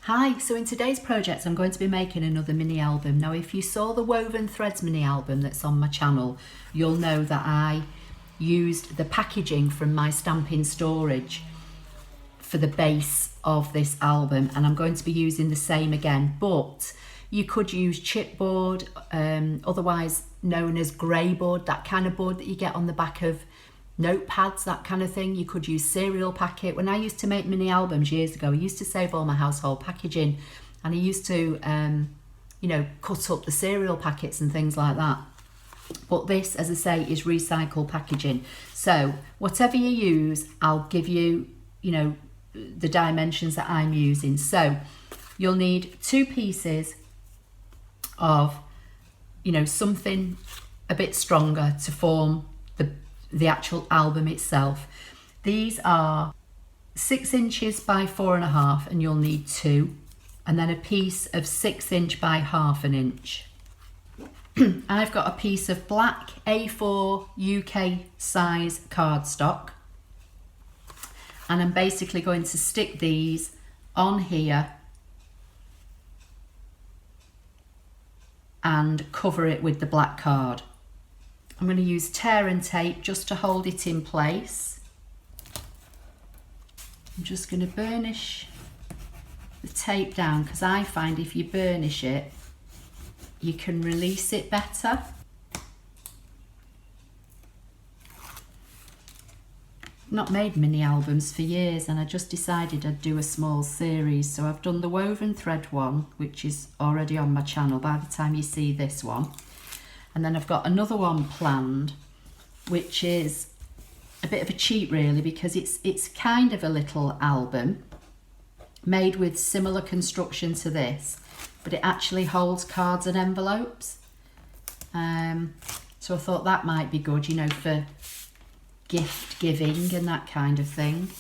Hi, so in today's project I'm going to be making another mini album. Now if you saw the Woven Threads mini album that's on my channel, you'll know that I used the packaging from my stamping storage for the base of this album, and I'm going to be using the same again, but you could use chipboard, otherwise known as grey board, that kind of board that you get on the back of notepads, that kind of thing. You could use cereal packet. When I used to make mini albums years ago, I used to save all my household packaging, and I used to cut up the cereal packets and things like that. But this, as I say, is recycled packaging. So whatever you use, I'll give you, the dimensions that I'm using. So you'll need 2 pieces of, something a bit stronger to form the actual album itself. These are 6 inches by 4.5, and you'll need 2, and then a piece of 6 inch by 1/2 inch. I've got a piece of black A4 UK size cardstock, and I'm basically going to stick these on here and cover it with the black card. I'm going to use tear and tape just to hold it in place. I'm just going to burnish the tape down, because I find if you burnish it, you can release it better. I've not made mini albums for years, and I just decided I'd do a small series. So I've done the woven thread one, which is already on my channel by the time you see this one. And then I've got another one planned, which is a bit of a cheat really, because it's kind of a little album made with similar construction to this, but it actually holds cards and envelopes. So I thought that might be good, for gift giving and that kind of thing.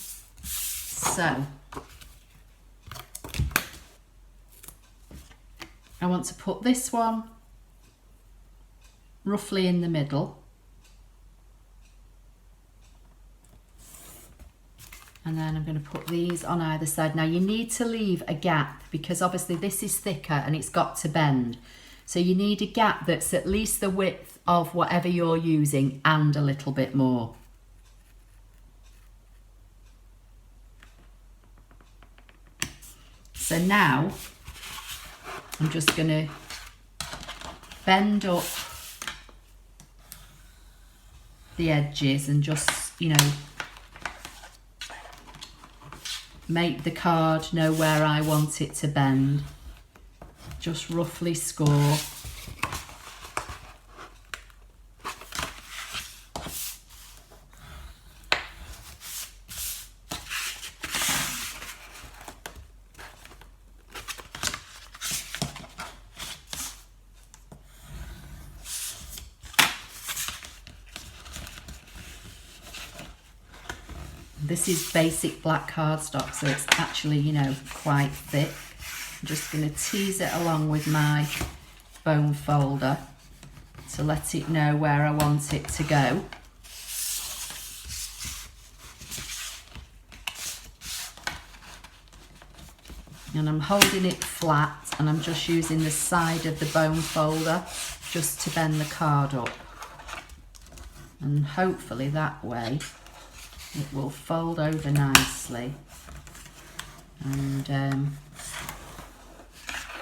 So I want to put this one roughly in the middle, and then I'm going to put these on either side. Now you need to leave a gap, because obviously this is thicker and it's got to bend, so you need a gap that's at least the width of whatever you're using and a little bit more. So now I'm just going to bend up the edges and just, make the card know where I want it to bend. Just roughly score. This is basic black cardstock, so it's actually, quite thick. I'm just going to tease it along with my bone folder to let it know where I want it to go. And I'm holding it flat, and I'm just using the side of the bone folder just to bend the card up. And hopefully that way it will fold over nicely, and you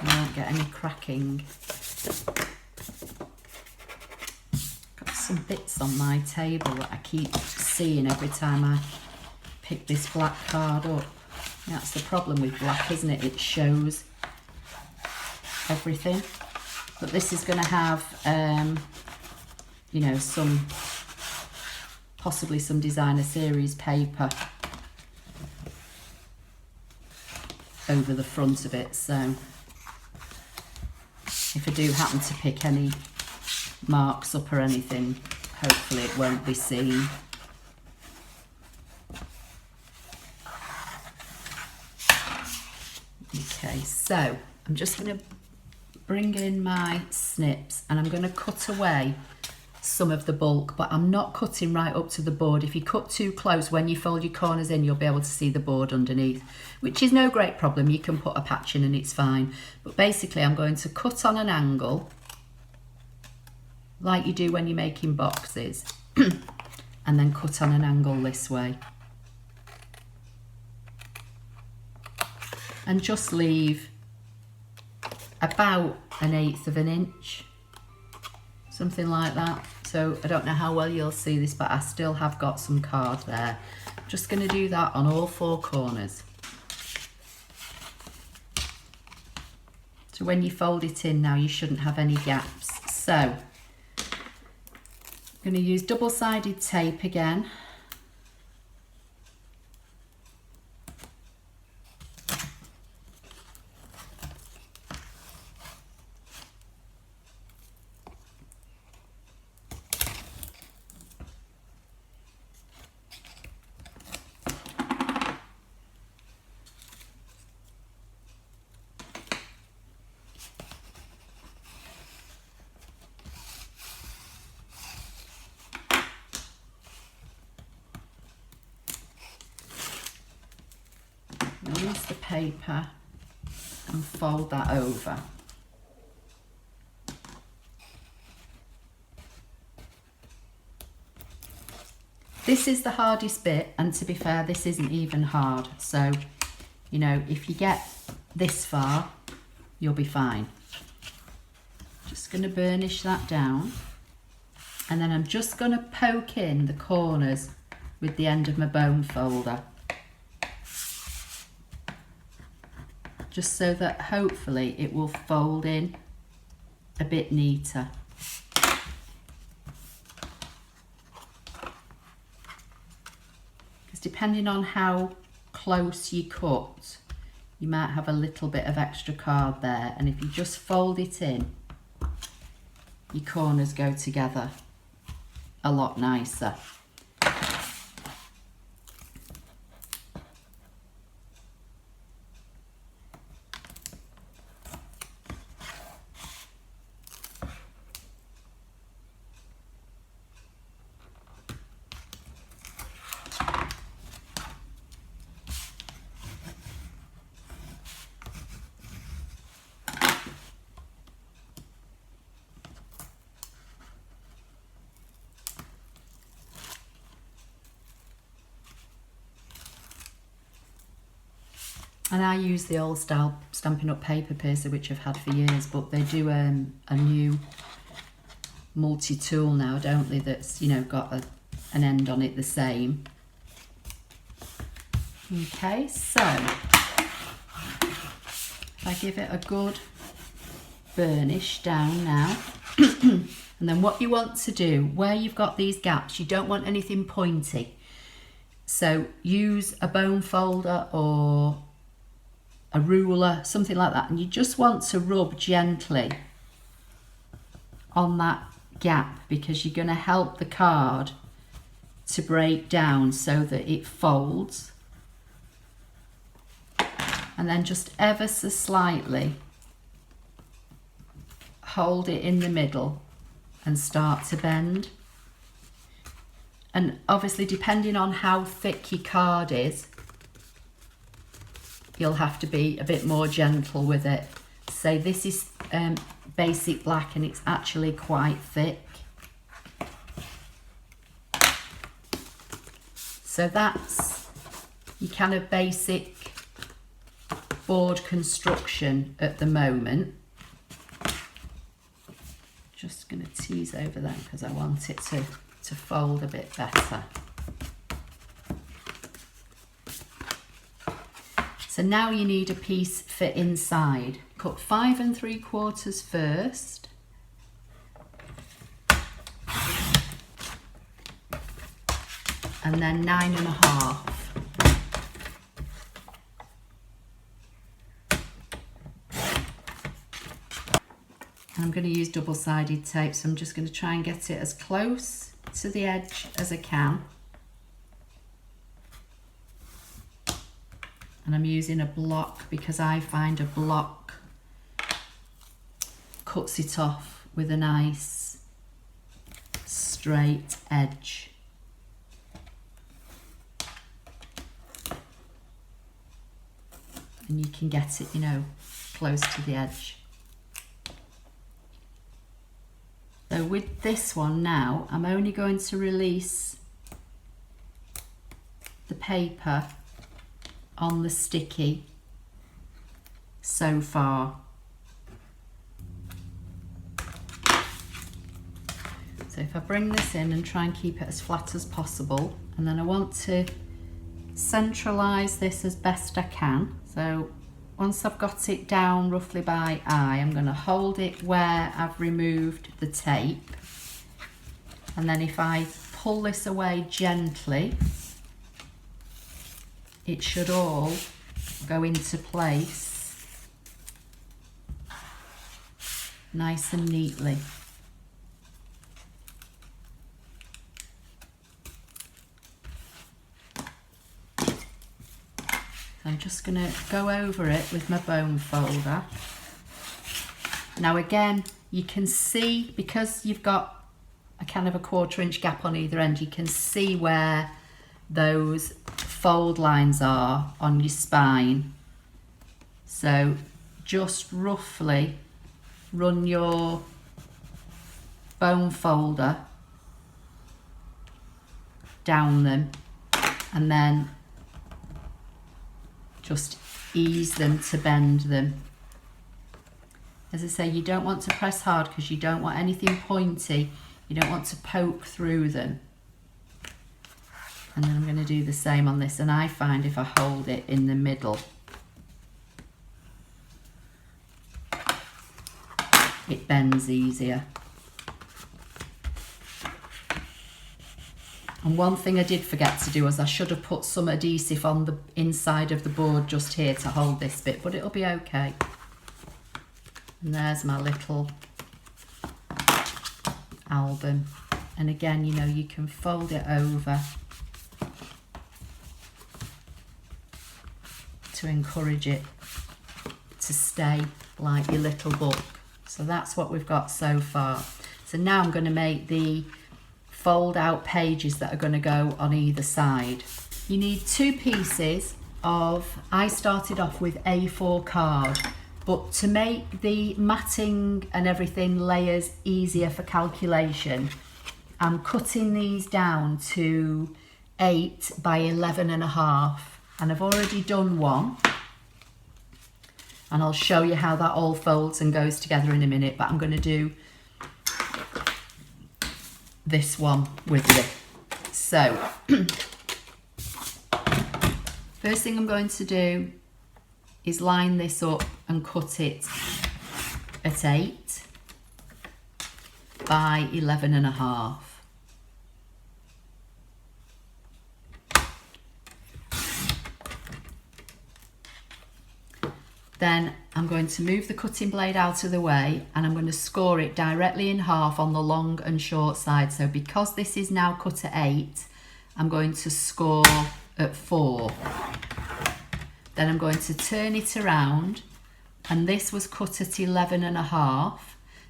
won't get any cracking. Got some bits on my table that I keep seeing every time I pick this black card up. That's the problem with black, isn't it? It shows everything. But this is going to have, possibly some designer series paper over the front of it, so if I do happen to pick any marks up or anything, hopefully it won't be seen. Okay, so I'm just going to bring in my snips, and I'm going to cut away some of the bulk, but I'm not cutting right up to the board. If you cut too close, when you fold your corners in, you'll be able to see the board underneath, which is no great problem. You can put a patch in and it's fine. But basically I'm going to cut on an angle like you do when you're making boxes and then cut on an angle this way. And just leave about 1/8 of an inch, something like that. So I don't know how well you'll see this, but I still have got some card there. I'm just going to do that on all 4 corners. So when you fold it in now, you shouldn't have any gaps. So I'm going to use double-sided tape again. Release the paper and fold that over. This is the hardest bit, and to be fair, this isn't even hard. So, you know, if you get this far, you'll be fine. Just going to burnish that down, and then I'm just going to poke in the corners with the end of my bone folder, just so that hopefully it will fold in a bit neater. Because depending on how close you cut, you might have a little bit of extra card there, and if you just fold it in, your corners go together a lot nicer. And I use the old style Stampin' Up paper piercer, which I've had for years, but they do a new multi-tool now, don't they, that's, you know, got an end on it the same. Okay, so if I give it a good burnish down now, and then what you want to do, where you've got these gaps, you don't want anything pointy. So use a bone folder or a ruler, something like that, and you just want to rub gently on that gap, because you're going to help the card to break down so that it folds, and then just ever so slightly hold it in the middle and start to bend. And obviously, depending on how thick your card is, you'll have to be a bit more gentle with it. Say this is basic black and it's actually quite thick. So that's your kind of basic board construction at the moment. Just going to tease over that because I want it to fold a bit better. So now you need a piece for inside. Cut 5 3/4 first. And then 9 1/2. And I'm going to use double-sided tape, so I'm just going to try and get it as close to the edge as I can. And I'm using a block because I find a block cuts it off with a nice straight edge. And you can get it, you know, close to the edge. So with this one now, I'm only going to release the paper on the sticky so far. So if I bring this in and try and keep it as flat as possible, and then I want to centralise this as best I can. So once I've got it down roughly by eye, I'm going to hold it where I've removed the tape. And then if I pull this away gently, it should all go into place nice and neatly. I'm just going to go over it with my bone folder. Now again, you can see, because you've got a kind of a 1/4 inch gap on either end, you can see where those fold lines are on your spine. So just roughly run your bone folder down them and then just ease them to bend them. As I say, you don't want to press hard because you don't want anything pointy. You don't want to poke through them. And then I'm going to do the same on this, and I find if I hold it in the middle, it bends easier. And one thing I did forget to do was I should have put some adhesive on the inside of the board just here to hold this bit, but it'll be okay. And there's my little album. And again, you know, you can fold it over to encourage it to stay like your little book. So that's what we've got so far. So now I'm going to make the fold out pages that are going to go on either side. You need 2 pieces of, I started off with A4 card, but to make the matting and everything layers easier for calculation, I'm cutting these down to 8 by 11.5, and I've already done one, and I'll show you how that all folds and goes together in a minute, but I'm going to do this one with it. So first thing I'm going to do is line this up and cut it at 8 by 11.5. Then I'm going to move the cutting blade out of the way, and I'm going to score it directly in half on the long and short side. So because this is now cut at 8, I'm going to score at 4. Then I'm going to turn it around, and this was cut at 11.5.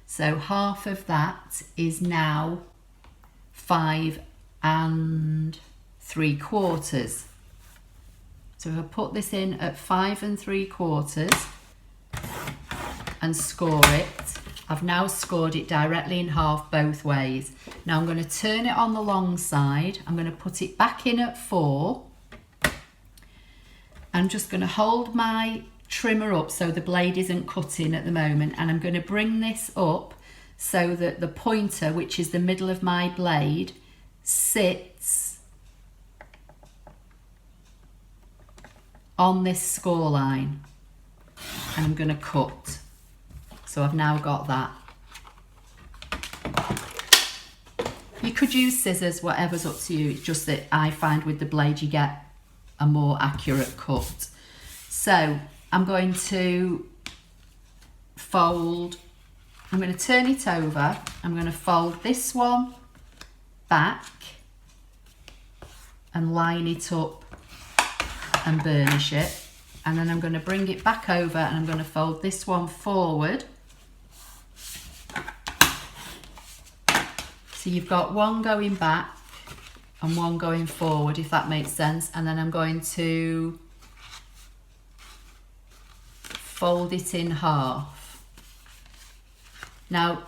So half of that is now 5 3/4. So if I put this in at 5 3/4 and score it, I've now scored it directly in half both ways. Now I'm going to turn it on the long side. I'm going to put it back in at 4. I'm just going to hold my trimmer up so the blade isn't cutting at the moment, and I'm going to bring this up so that the pointer, which is the middle of my blade, sits on this score line, and I'm going to cut. So I've now got that. You could use scissors, whatever's up to you. It's just that I find with the blade you get a more accurate cut. So I'm going to fold, I'm going to turn it over, I'm going to fold this one back and line it up and burnish it, and then I'm going to bring it back over and I'm going to fold this one forward. So you've got one going back and one going forward, if that makes sense. And then I'm going to fold it in half. Now,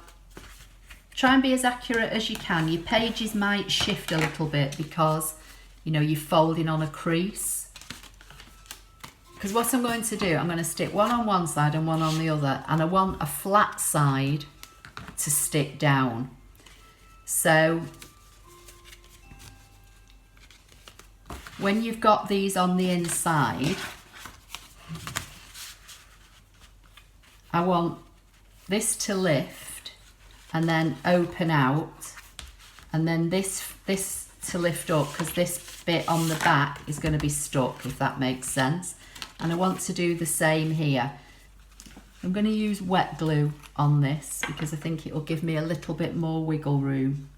try and be as accurate as you can. Your pages might shift a little bit because, you know, you're folding on a crease. Because what I'm going to do, I'm going to stick one on one side and one on the other, and I want a flat side to stick down. So when you've got these on the inside, I want this to lift and then open out, and then this to lift up, because this bit on the back is going to be stuck, if that makes sense. And I want to do the same here. I'm going to use wet glue on this because I think it will give me a little bit more wiggle room.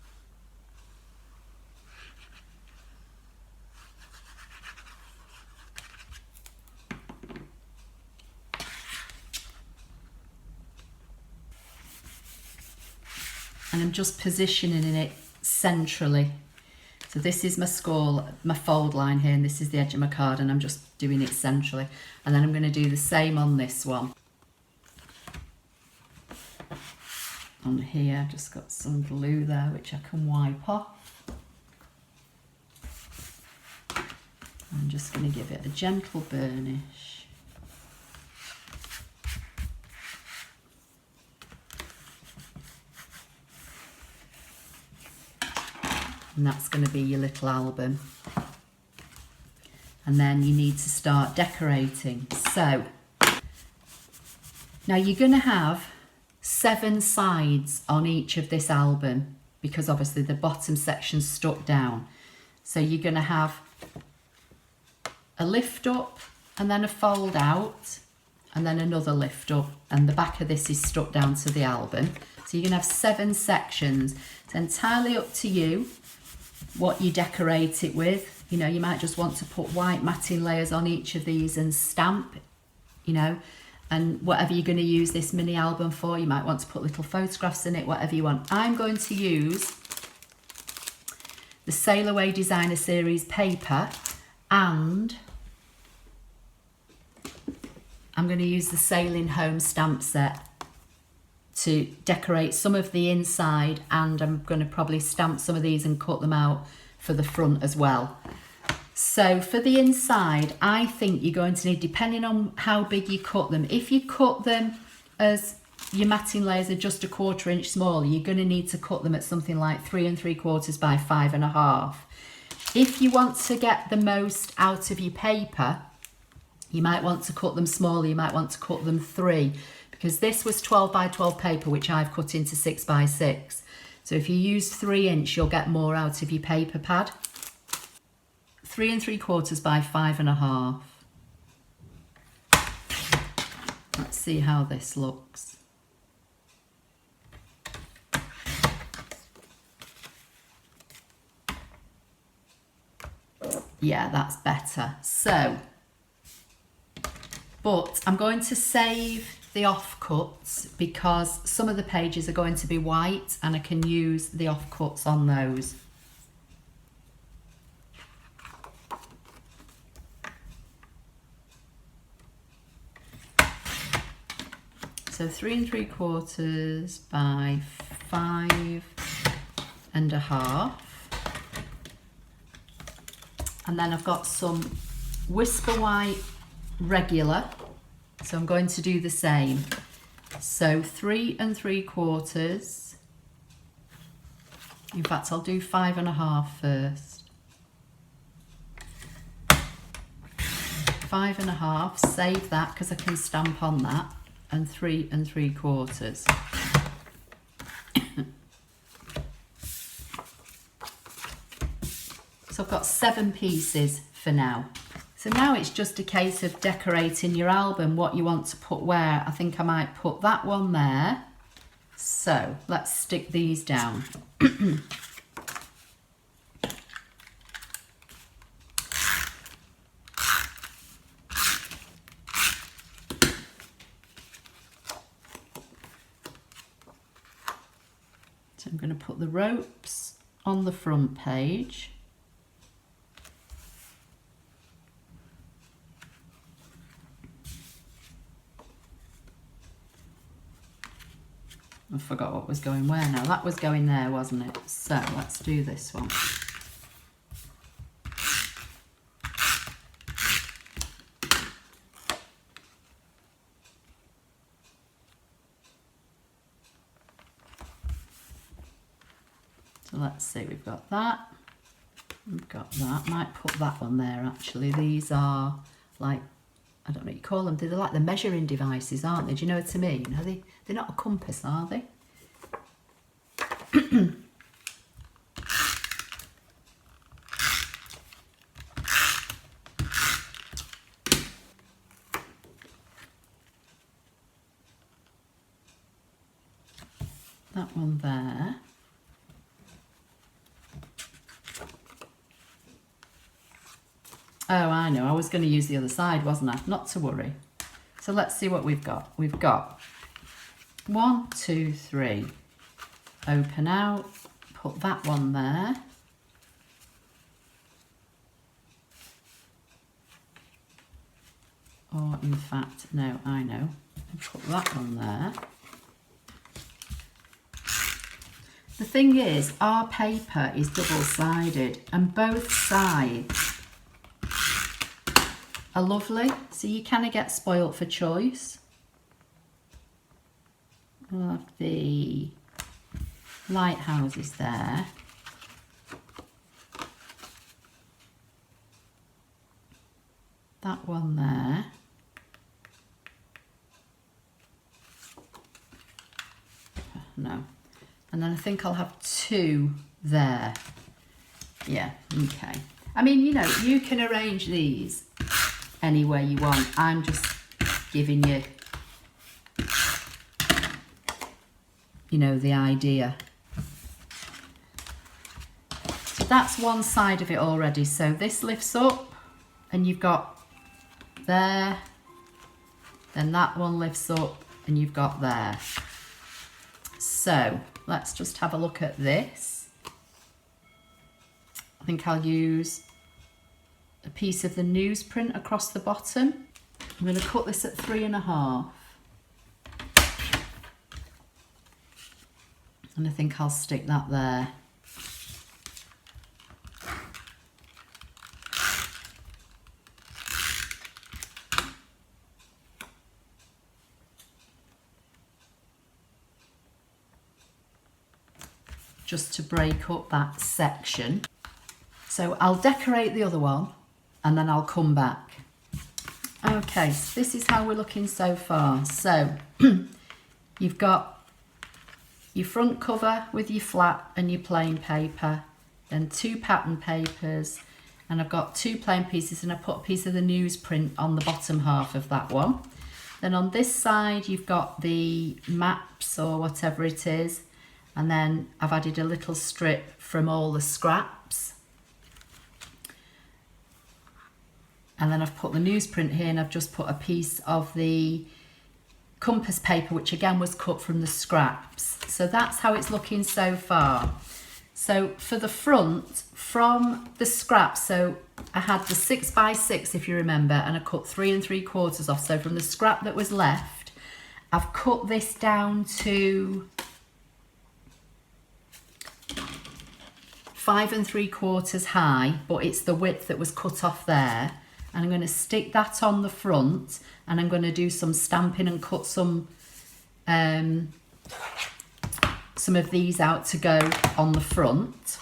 And I'm just positioning it centrally. So this is my score, my fold line here, and this is the edge of my card, and I'm just doing it centrally. And then I'm going to do the same on this one. On here, I've just got some glue there which I can wipe off. I'm just going to give it a gentle burnish. And that's going to be your little album. And then you need to start decorating. So now you're going to have 7 sides on each of this album, because obviously the bottom section's stuck down. So you're going to have a lift up and then a fold out and then another lift up, and the back of this is stuck down to the album. So you're going to have 7 sections. It's entirely up to you what you decorate it with. You know, you might just want to put white matting layers on each of these and stamp, you know, and whatever you're going to use this mini album for, you might want to put little photographs in it, whatever you want. I'm going to use the Sail Away Designer Series paper, and I'm going to use the Sailing Home stamp set to decorate some of the inside, and I'm going to probably stamp some of these and cut them out for the front as well. So for the inside, I think you're going to need, depending on how big you cut them, if you cut them as your matting layers are just 1/4 inch smaller, you're going to need to cut them at something like 3 3/4 by 5.5. If you want to get the most out of your paper, you might want to cut them smaller, you might want to cut them 3, because this was 12 by 12 paper, which I've cut into 6 by 6. So if you use 3 inch, you'll get more out of your paper pad. 3 3/4 by 5.5. Let's see how this looks. Yeah, that's better. So, but I'm going to save the offcuts because some of the pages are going to be white and I can use the offcuts on those. So 3 3/4 by 5.5. And then I've got some Whisper White regular. So I'm going to do the same. So 3 3/4. In fact, I'll do 5.5 first. 5.5, save that because I can stamp on that. And 3 3/4. So I've got 7 pieces for now. So now it's just a case of decorating your album, what you want to put where. I think I might put that one there. So let's stick these down. So I'm going to put the ropes on the front page. I forgot what was going where now. That was going there, wasn't it? So let's do this one. So let's see, we've got that. We've got that. Might put that one there actually. These are like, I don't know what you call them. They're like the measuring devices, aren't they? Do you know what I mean? Are they? They're not a compass, are they? That one there. Oh, I know. I was going to use the other side, wasn't I? Not to worry. So let's see what we've got. We've got 1, 2, 3. Open out. Put that one there. Or in fact, no, I know. Put that one there. The thing is, our paper is double-sided and both sides are lovely, so you kind of get spoilt for choice. We'll have the lighthouses there. That one there. No. And then I think I'll have 2 there. Yeah, okay. I mean, you know, you can arrange these any way you want. I'm just giving you, you know, the idea. So that's one side of it already. So this lifts up and you've got there, then that one lifts up and you've got there. So let's just have a look at this. I think I'll use a piece of the newsprint across the bottom. I'm going to cut this at 3.5. And I think I'll stick that there. Just to break up that section. So I'll decorate the other one and then I'll come back. Okay, so this is how we're looking so far. So you've got your front cover with your flat and your plain paper, then 2 pattern papers, and I've got 2 plain pieces and I put a piece of the newsprint on the bottom half of that one. Then on this side you've got the maps or whatever it is, and then I've added a little strip from all the scraps. And then I've put the newsprint here and I've just put a piece of the compass paper, which again was cut from the scraps. So that's how it's looking so far. So for the front, from the scraps, so I had the 6x6 if you remember, and I cut 3 3/4 off. So from the scrap that was left, I've cut this down to 5 3/4 high, but it's the width that was cut off there. And I'm going to stick that on the front, and I'm going to do some stamping and cut some of these out to go on the front.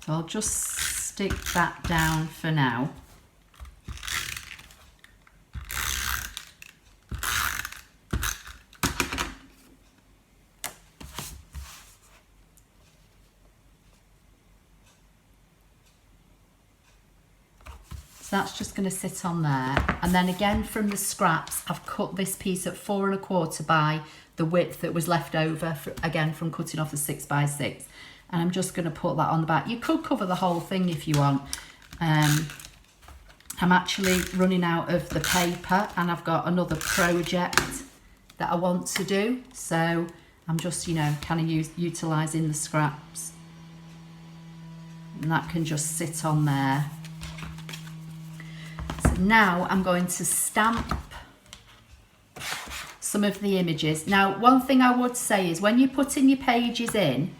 So I'll just stick that down for now. That's just going to sit on there. And then again from the scraps, I've cut this piece at 4 1/4 by the width that was left over, again from cutting off the 6x6. And I'm just going to put that on the back. You could cover the whole thing if you want. I'm actually running out of the paper and I've got another project that I want to do. So I'm just, you know, kind of utilising the scraps. And that can just sit on there. So now I'm going to stamp some of the images. Now, one thing I would say is when you're putting your pages in,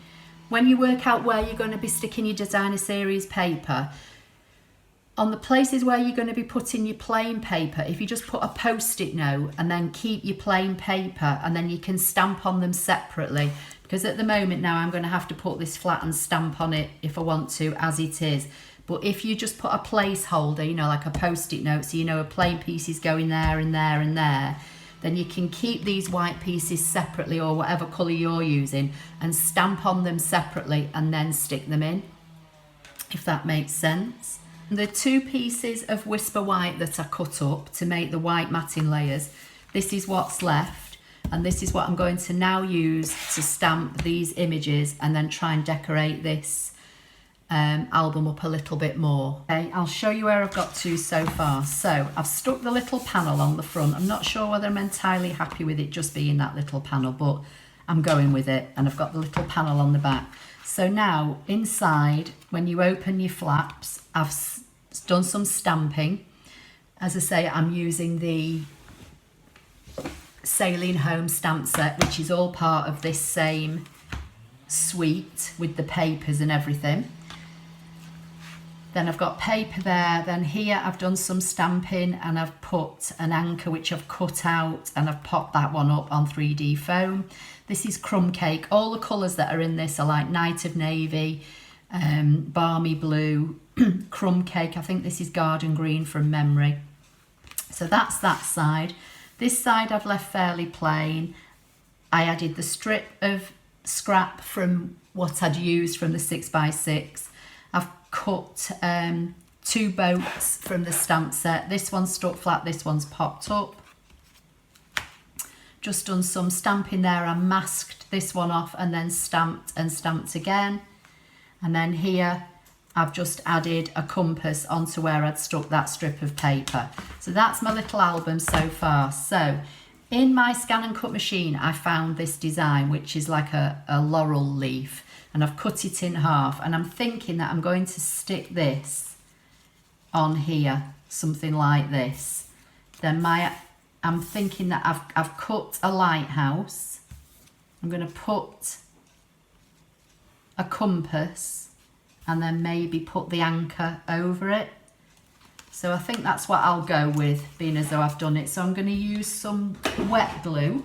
when you work out where you're going to be sticking your designer series paper, on the places where you're going to be putting your plain paper, if you just put a post-it note and then keep your plain paper, and then you can stamp on them separately, because at the moment now I'm going to have to put this flat and stamp on it if I want to as it is. But if you just put a placeholder, you know, like a post-it note, so you know a plain piece is going there and there and there, then you can keep these white pieces separately, or whatever colour you're using, and stamp on them separately and then stick them in, if that makes sense. The two pieces of Whisper White that I cut up to make the white matting layers, this is what's left, and this is what I'm going to now use to stamp these images and then try and decorate this album up a little bit more. Okay, I'll show you where I've got to so far. So I've stuck the little panel on the front. I'm not sure whether I'm entirely happy with it just being that little panel, but I'm going with it, and I've got the little panel on the back. So now inside, when you open your flaps, I've done some stamping. As I say, I'm using the Sailing Home stamp set, which is all part of this same suite with the papers and everything. Then I've got paper there, then here I've done some stamping and I've put an anchor which I've cut out, and I've popped that one up on 3D foam. This is Crumb Cake. All the colours that are in this are like Night of Navy, Balmy Blue, Crumb Cake. I think this is Garden Green from memory. So that's that side. This side I've left fairly plain. I added the strip of scrap from what I'd used from the 6x6. I've cut 2 boats from the stamp set. This one's stuck flat, this one's popped up. Just done some stamping there. I masked this one off and then stamped and stamped again. And then here I've just added a compass onto where I'd stuck that strip of paper. So that's my little album so far. So in my ScanNCut machine, I found this design, which is like a laurel leaf, and I've cut it in half, and I'm thinking that I'm going to stick this on here, something like this. Then I'm thinking that I've cut a lighthouse. I'm going to put a compass and then maybe put the anchor over it. So I think that's what I'll go with, being as though I've done it. So I'm going to use some wet glue.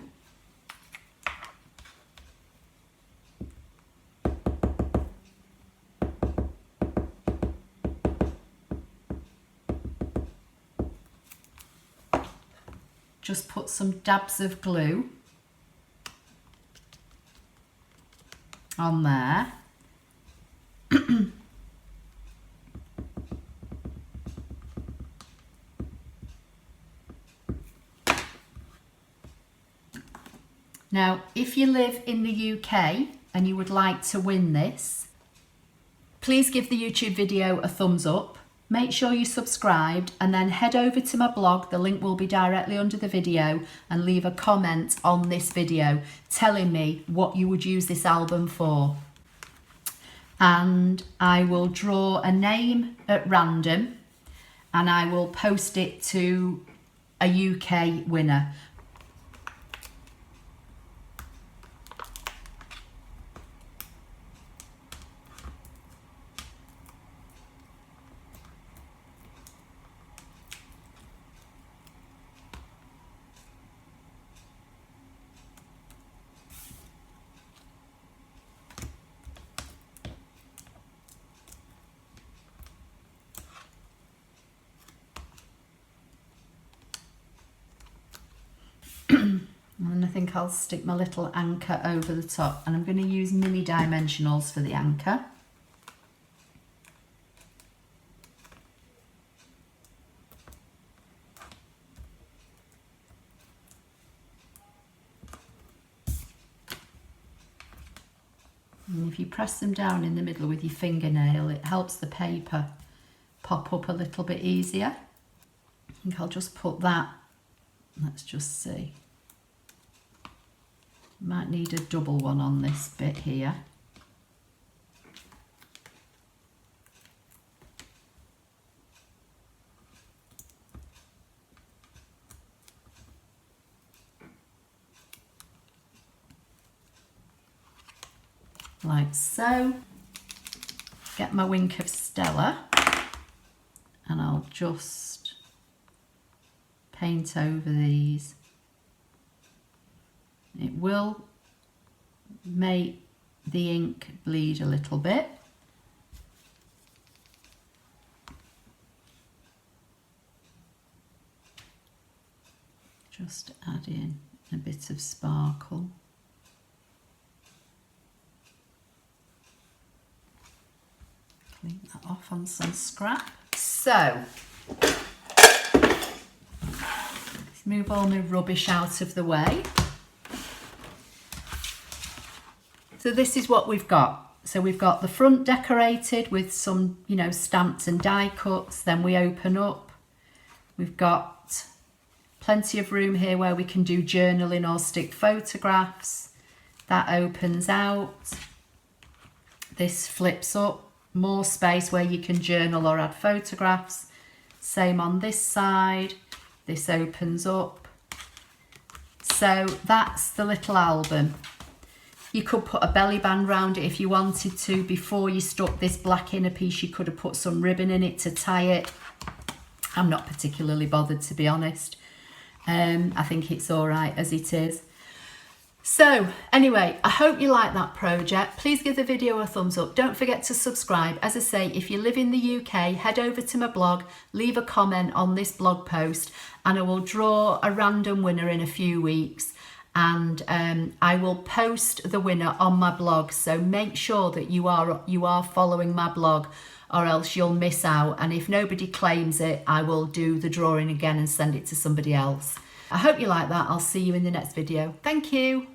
Just put some dabs of glue on there. Now, if you live in the UK and you would like to win this, please give the YouTube video a thumbs up. Make sure you're subscribed, and then head over to my blog. The link will be directly under the video, and leave a comment on this video telling me what you would use this album for. And I will draw a name at random and I will post it to a UK winner. And I think I'll stick my little anchor over the top, and I'm going to use mini dimensionals for the anchor. And if you press them down in the middle with your fingernail, it helps the paper pop up a little bit easier. I think I'll just put that, let's just see. Might need a double one on this bit here. Like so. Get my wink of Stella and I'll just paint over these. It will make the ink bleed a little bit. Just add in a bit of sparkle. Clean that off on some scrap. So, let's move all my rubbish out of the way. So this is what we've got. So we've got the front decorated with some, you know, stamps and die cuts. Then we open up. We've got plenty of room here where we can do journaling or stick photographs. That opens out. This flips up. More space where you can journal or add photographs. Same on this side. This opens up. So that's the little album. You could put a belly band round it if you wanted to. Before you stuck this black inner piece, you could have put some ribbon in it to tie it. I'm not particularly bothered, to be honest. I think it's all right as it is. So anyway, I hope you like that project. Please give the video a thumbs up. Don't forget to subscribe. As I say, if you live in the UK, head over to my blog, leave a comment on this blog post, and I will draw a random winner in a few weeks. And I will post the winner on my blog. So make sure that you are following my blog, or else you'll miss out. And if nobody claims it, I will do the drawing again and send it to somebody else. I hope you like that. I'll see you in the next video. Thank you.